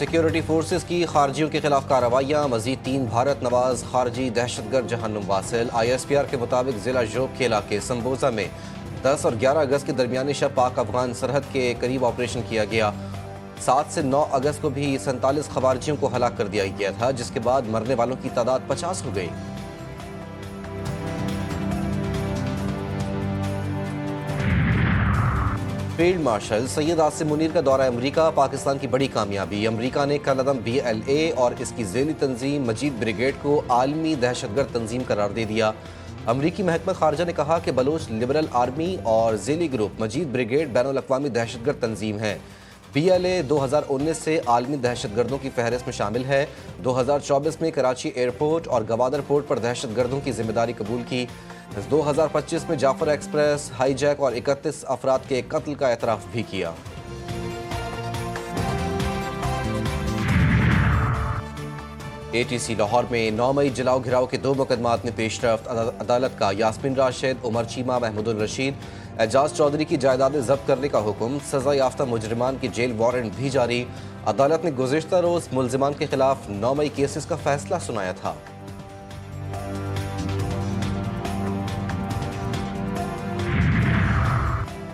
Security forces की खारजियों के खिलाफ कार्रवाइयाँ, मजीद 3 भारत नवाज खारजी दहशतगर्द जहन्नुम वासिल। ISPR के मुताबिक जिला जोब के इलाके संबोजा में 10 और 11 अगस्त के दरमियानी शब पाक अफगान सरहद के करीब ऑपरेशन किया गया। 7 से 9 अगस्त को भी 47 खवारजियों को हलाक कर दिया गया था, जिसके बाद मरने वालों की तादाद 50 हो गई। फील्ड मार्शल सैयद आसिम मुनीर का दौरा अमरीका, पाकिस्तान की बड़ी कामयाबी। अमरीका ने कलअदम BLA और इसकी ज़ेली तंजीम मजीद ब्रिगेड को आलमी दहशतगर्द तंजीम करार दे दिया। अमरीकी महकमा खारजा ने कहा कि बलोच लिबरल आर्मी और ज़ेली ग्रुप मजीद ब्रिगेड बैनुल अक़वामी दहशतगर्द तंजीम है। BLA 2019 से आलमी दहशतगर्दों की फहरिस्त में शामिल है। 2024 में कराची एयरपोर्ट और गवादर पोर्ट पर दहशतगर्दों की जिम्मेदारी कबूल की। 2025 में जाफर एक्सप्रेस हाईजैक और 31 अफराद के कत्ल का एतराफ़ भी किया। ATC लाहौर में 9 मई जलाओ घिराव के 2 मुकदमात में पेशरफ्त। अदालत का यास्मीन राशिद, उमर चीमा, महमूदुल रशीद, एजाज चौधरी की जायदादें जब्त करने का हुक्म। सजा याफ्ता मुजरिमान के जेल वारंट भी जारी। अदालत ने गुज़िश्ता रोज़ मुल्जिमान के खिलाफ 9 मई केसेस का फैसला सुनाया था।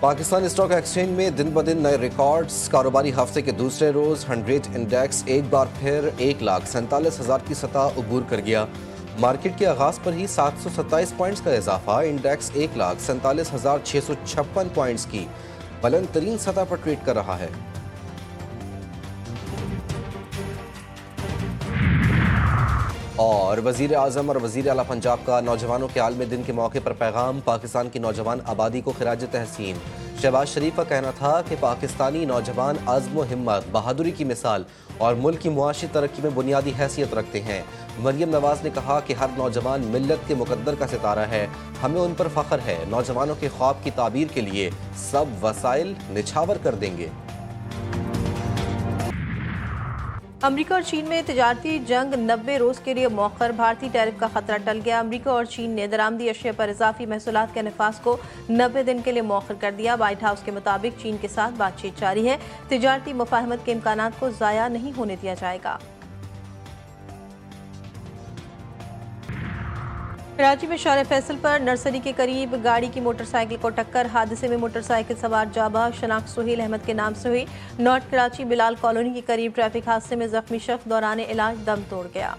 पाकिस्तान स्टॉक एक्सचेंज में दिन ब दिन नए रिकॉर्ड्स। कारोबारी हफ्ते के दूसरे रोज़ 100 इंडेक्स एक बार फिर 1,47,000 की सतह अबूर कर गया। मार्केट के आगाज़ पर ही 727 पॉइंट्स का इजाफा। इंडेक्स 1,47,656 पॉइंट्स की बुलंद तरीन सतह पर ट्रेड कर रहा है। और वज़ीर आज़म और वज़ीर आला पंजाब का नौजवानों के आलमी दिन के मौके पर पैगाम। पाकिस्तान की नौजवान आबादी को खिराज तहसीन। शहबाज शरीफ का कहना था कि पाकिस्तानी नौजवान अज़्म व हिम्मत, बहादुरी की मिसाल और मुल्क की मुआशी तरक्की में बुनियादी हैसियत रखते हैं। मरियम नवाज ने कहा कि हर नौजवान मिल्लत के मुकद्दर का सितारा है, हमें उन पर फ़ख्र है। नौजवानों के ख्वाब की ताबीर के लिए सब वसाइल निछावर कर देंगे। अमरीका और चीन में तिजारती जंग 90 रोज़ के लिए मौखर। भारतीय टैरिफ का खतरा टल गया। अमरीका और चीन ने दरामदी अशिया पर इजाफी महसूलात के नफाज को 90 दिन के लिए मौखर कर दिया। व्हाइट हाउस के मुताबिक चीन के साथ बातचीत जारी है। तिजारती मुफाहमत के इम्कानात को ज़ाया नहीं होने दिया जाएगा। कराची में शार फैसल पर नर्सरी के करीब गाड़ी की मोटरसाइकिल को टक्कर। हादसे में मोटरसाइकिल सवार जाबाज शनाख्त सुहेल अहमद के नाम से हुई। नॉर्थ कराची बिलाल कॉलोनी के करीब ट्रैफिक हादसे में जख्मी शख्स दौरान इलाज दम तोड़ गया।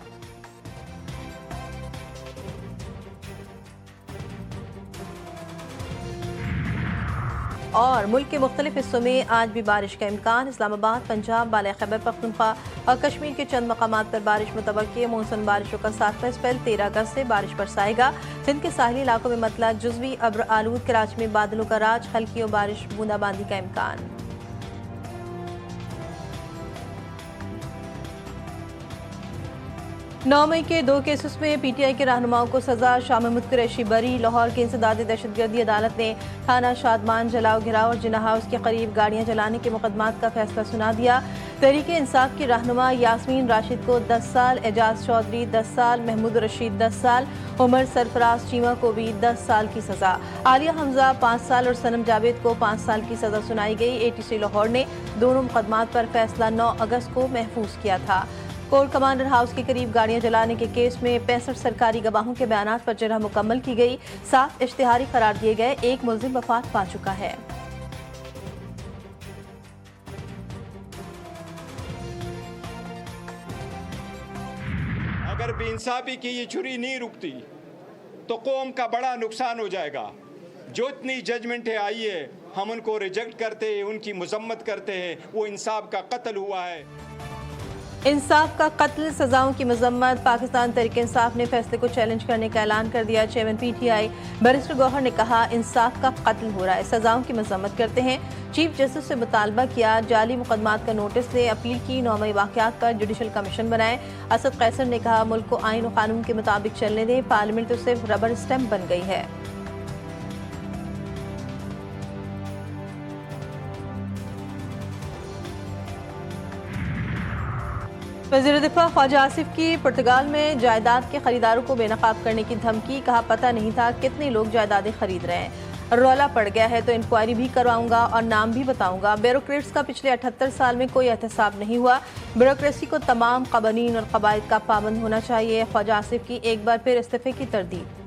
और मुल्क के मुख्तलिफ हिस्सों में आज भी बारिश का इम्कान। इस्लामाबाद, पंजाब, बाला खैबर पख्तूनख्वा और कश्मीर के चंद मकामात पर बारिश मुतवक्की है। मौसम बारिशों का 7वां स्पेल 13 अगस्त से बारिश बरसाएगा। सिंध के साहिली इलाकों में मतला जुज़वी अब्र आलूद। कराची में बादलों का राज, हल्की और बारिश बूंदाबांदी का इम्कान। 9 मई के 2 केसेस में PTI के रहनुमाओं को सजा। शाह महमूद कुरैशी बरी। लाहौर की इंसदादी दहशतगर्दी अदालत ने थाना शादमान जलाओ घिराव और जिन्ना हाउस के करीब गाड़ियां जलाने के मुकदमात का फैसला सुना दिया। तहरीक इंसाफ की रहनुमा यास्मीन राशिद को 10 साल, एजाज चौधरी 10 साल, महमूद रशीद 10 साल, उमर सरफराज चीमा को भी 10 साल की सजा। आलिया हमजा 5 साल और सनम जावेद को 5 साल की सजा सुनाई गई। ATC लाहौर ने दोनों मुकदमात पर फैसला 9 अगस्त को महफूज किया था। कोर्ट कमांडर हाउस के करीब गाड़ियां जलाने के केस में 65 सरकारी गवाहों के बयानात पर जरह मुकम्मल की गई। 7 इश्तिहारी करार दिए गए। 1 मुल्जिम वफात पा चुका है। अगर बेइंसाफी की ये छुरी नहीं रुकती तो कौम का बड़ा नुकसान हो जाएगा। जो इतनी जजमेंटें आई है हम उनको रिजेक्ट करते हैं, उनकी मजम्मत करते हैं। वो इंसाफ का कत्ल हुआ है। इंसाफ का कत्ल, सजाओं की मजम्मत। पाकिस्तान तहरीक इंसाफ ने फैसले को चैलेंज करने का ऐलान कर दिया। चेयरमैन PTI बैरिस्टर गौहर ने कहा इंसाफ का कत्ल हो रहा है, सजाओं की मजम्मत करते हैं। चीफ जस्टिस से मुतालबा किया जाली मुकदमात का नोटिस से अपील की। 9 मई वाक़यात पर जुडिशल कमीशन बनाए। असद कैसर ने कहा मुल्क को आइन और कानून के मुताबिक चलने दें, पार्लियामेंट तो सिर्फ रबर स्टैम्प बन गई है। वज़ीर दिफा ख्वाजा आसिफ की पुर्तगाल में जायदाद के खरीदारों को बेनकाब करने की धमकी। कहा पता नहीं था कितने लोग जायदादें खरीद रहे हैं। रौला पड़ गया है तो इंक्वायरी भी करवाऊंगा और नाम भी बताऊंगा। ब्यूरोक्रेट्स का पिछले 78 साल में कोई एहतसाब नहीं हुआ। ब्यूरोक्रेसी को तमाम कवानीन और कवायद का पाबंद होना चाहिए। ख्वाजा आसिफ की एक बार फिर इस्तीफे की तरदीद।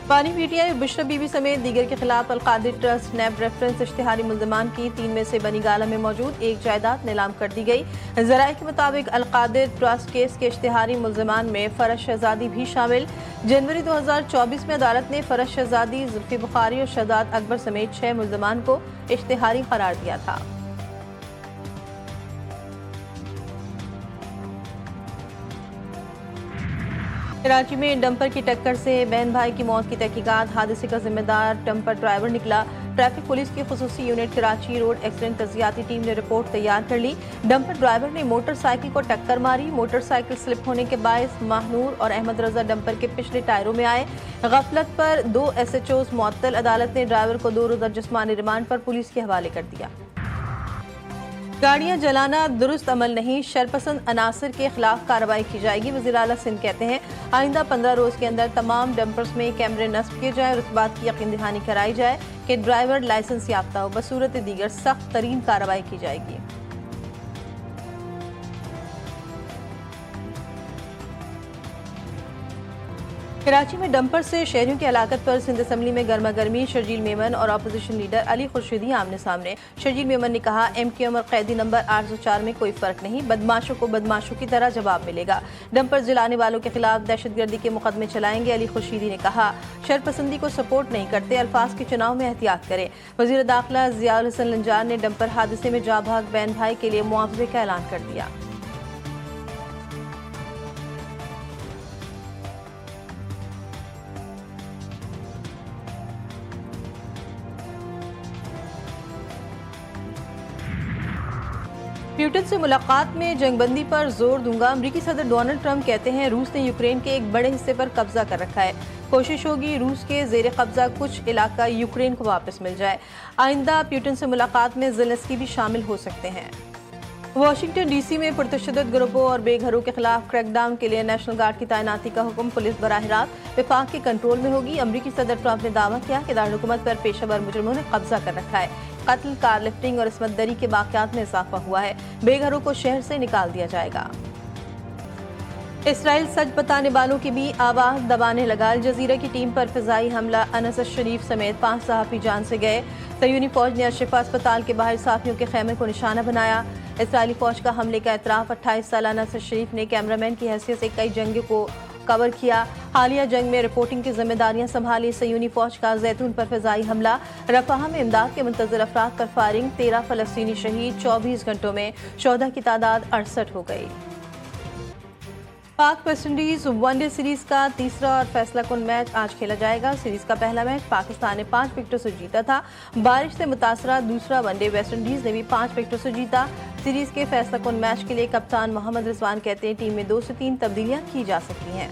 पानी पीटीआई बिशरा बीबी समेत दीगर के खिलाफ अलकादिर ट्रस्ट नैब रेफरेंस इश्तिहारी मुल्जमान की 3 में से बनी गाला में मौजूद एक जायदाद नीलाम कर दी गई। जराये के मुताबिक अलकादिर ट्रस्ट केस के इश्तिहारी मुल्जमान में फरज शहजादी भी शामिल। जनवरी 2024 में अदालत ने फरज शहजादी, जुल्फी बुखारी और शहजाद अकबर समेत 6 मुल्जमान को इश्तिहारी करार दिया था। कराची में डंपर की टक्कर से बहन भाई की मौत की तहकीकात। हादसे का जिम्मेदार डंपर ड्राइवर निकला। ट्रैफिक पुलिस की खुसूसी यूनिट कराची रोड एक्सीडेंट तजियाती टीम ने रिपोर्ट तैयार कर ली। डंपर ड्राइवर ने मोटरसाइकिल को टक्कर मारी। मोटरसाइकिल स्लिप होने के बायस महानूर और अहमद रजा डंपर के पिछले टायरों में आए। गफलत पर 2 SHOs मुअत्तल। अदालत ने ड्राइवर को 2 रोजा जिस्मानी रिमांड पर पुलिस के हवाले कर दिया। गाड़ियां जलाना दुरुस्त अमल नहीं, शरपसंद अनासर के खिलाफ कार्रवाई की जाएगी। वज़ीर आला सिंध कहते हैं आइंदा 15 रोज के अंदर तमाम डंपर्स में कैमरे नस्ब किए जाए और इस बात की यकीन दहानी कराई जाए कि ड्राइवर लाइसेंस याफ्ता हो। बसूरत दीगर सख्त तरीन कार्रवाई की जाएगी। कराची में डंपर से शहरियों की हलाकत पर सिंध असम्बली में गर्मा गर्मी। शर्जील मेमन और अपोजिशन लीडर अली खुर्शीदी आमने सामने। शर्जील मेमन ने कहा MQM और कैदी नंबर 804 में कोई फर्क नहीं, बदमाशों को बदमाशों की तरह जवाब मिलेगा। डंपर जलाने वालों के खिलाफ दहशतगर्दी के मुकदमे चलाएंगे। अली खुर्शीदी ने कहा शरपसंदी को सपोर्ट नहीं करते, अल्फाज के चुनाव में एहतियात करें। वजीर दाखिला जियाउल हसन लंजान ने डंपर हादसे में जाँ भाग बहन भाई के लिए मुआवजे का ऐलान कर दिया। प्यूटिन से मुलाकात में जंगबंदी पर जोर दूंगा। अमेरिकी सदर डोनाल्ड ट्रंप कहते हैं रूस ने यूक्रेन के एक बड़े हिस्से पर कब्जा कर रखा है। कोशिश होगी रूस के जेर कब्जा कुछ इलाका यूक्रेन को वापस मिल जाए। आइंदा प्यूटिन से मुलाकात में ज़ेलेंस्की भी शामिल हो सकते हैं। वाशिंगटन DC में पुरतशद्दुद ग्रुपों और बेघरों के खिलाफ क्रैकडाउन के लिए नेशनल गार्ड की तैनाती का हुक्म। पुलिस बराह रास्त विफाक के कंट्रोल में होगी। अमेरिकी सदर ट्रंप ने दावा किया कि दारुल-हुकूमत पर पेशेवर मुजरिमों ने कब्जा कर रखा है। कत्ल, कार लिफ्टिंग और इस्मत दरी के वाक़यात में इजाफा हुआ है। बेघरों को शहर से निकाल दिया जाएगा। इसराइल सच बताने वालों की भी आवाज़ दबाने लगा। अल जजीरा की टीम पर फिजाई हमला। अनस शरीफ समेत 5 सहाफ़ी जान से गए। सयूनी फौज ने अशफा अस्पताल के बाहर साफियों के खेमे को निशाना बनाया। इसराइली फौज का हमले का एतराफ़ 28 साल अनस शरीफ ने कैमरामैन की हैसियत से कई जंगों को कवर किया। हालिया जंग में रिपोर्टिंग की जिम्मेदारियां संभाली। सयूनी फौज का जैतून पर फिजाई हमला। रफाह में इमदाद के मुंतज़िर अफराद पर फायरिंग। 13 फ़लस्तीनी शहीद। 24 घंटों में शोधा की तादाद 68 हो गई। पाक वेस्ट इंडीज वनडे सीरीज का तीसरा और फैसला कुन मैच आज खेला जाएगा। सीरीज का पहला मैच पाकिस्तान ने 5 विकेटों से जीता था। बारिश से मुतासरा दूसरा वनडे वेस्ट इंडीज ने भी 5 विकेटों से जीता। सीरीज के फैसला कुन मैच के लिए कप्तान मोहम्मद रिजवान कहते हैं टीम में 2 से 3 तब्दीलियां की जा सकती हैं।